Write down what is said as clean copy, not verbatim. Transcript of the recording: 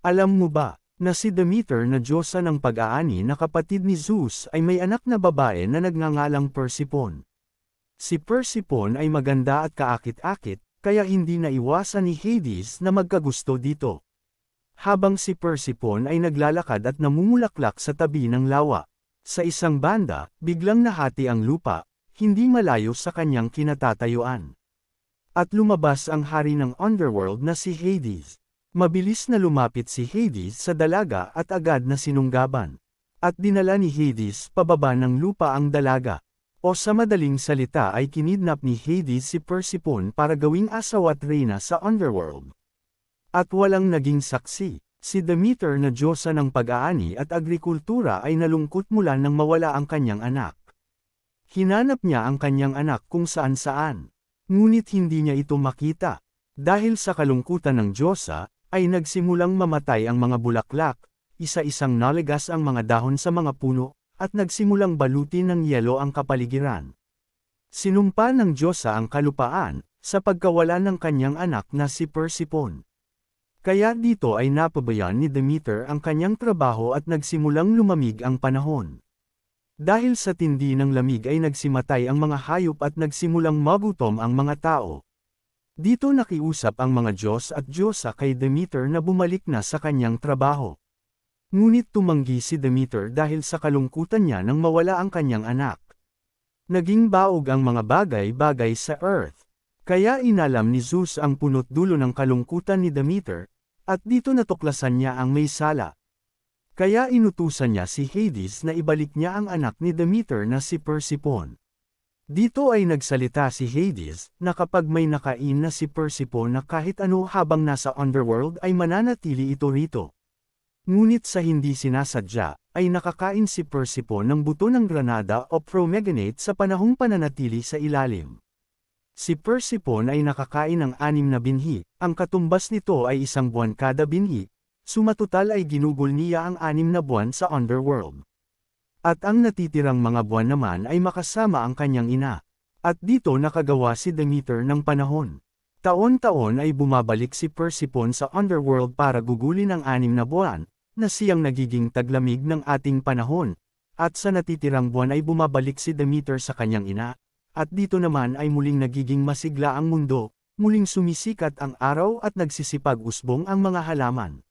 Alam mo ba, na si Demeter na diyosa ng pag-aani na kapatid ni Zeus ay may anak na babae na nagngangalang Persephone. Si Persephone ay maganda at kaakit-akit, kaya hindi naiwasan ni Hades na magkagusto dito. Habang si Persephone ay naglalakad at namumulaklak sa tabi ng lawa, sa isang banda, biglang nahati ang lupa, hindi malayo sa kanyang kinatatayuan. At lumabas ang hari ng underworld na si Hades. Mabilis na lumapit si Hades sa dalaga at agad na sinunggaban. At dinala ni Hades pababa ng lupa ang dalaga. O sa madaling salita ay kinidnap ni Hades si Persephone para gawing asawa at reyna sa underworld. At walang naging saksi, si Demeter na diyosa ng pag-aani at agrikultura ay nalungkot mula nang mawala ang kanyang anak. Hinanap niya ang kanyang anak kung saan-saan. Ngunit hindi niya ito makita. Dahil sa kalungkutan ng diyosa, ay nagsimulang mamatay ang mga bulaklak, isa-isang naligas ang mga dahon sa mga puno, at nagsimulang balutin ng yelo ang kapaligiran. Sinumpa ng diyosa ang kalupaan, sa pagkawala ng kanyang anak na si Persephone. Kaya dito ay napabayaan ni Demeter ang kanyang trabaho at nagsimulang lumamig ang panahon. Dahil sa tindi ng lamig ay nagsimatay ang mga hayop at nagsimulang magutom ang mga tao. Dito nakiusap ang mga Diyos at Diyosa kay Demeter na bumalik na sa kanyang trabaho. Ngunit tumanggi si Demeter dahil sa kalungkutan niya nang mawala ang kanyang anak. Naging baog ang mga bagay-bagay sa earth. Kaya inalam ni Zeus ang punot dulo ng kalungkutan ni Demeter, at dito natuklasan niya ang may sala. Kaya inutusan niya si Hades na ibalik niya ang anak ni Demeter na si Persephone. Dito ay nagsalita si Hades, na kapag may nakain na si Persephone na kahit ano habang nasa underworld ay mananatili ito rito. Ngunit sa hindi sinasadya, ay nakakain si Persephone ng buto ng granada o pomegranate sa panahong pananatili sa ilalim. Si Persephone ay nakakain ng 6 na binhi, ang katumbas nito ay 1 buwan kada binhi, sumatotal ay ginugol niya ang 6 na buwan sa underworld. At ang natitirang mga buwan naman ay makasama ang kanyang ina. At dito nakagawa si Demeter ng panahon. Taon-taon ay bumabalik si Persephone sa underworld para gugulin ang 6 na buwan, na siyang nagiging taglamig ng ating panahon. At sa natitirang buwan ay bumabalik si Demeter sa kanyang ina. At dito naman ay muling nagiging masigla ang mundo, muling sumisikat ang araw at nagsisipag-usbong ang mga halaman.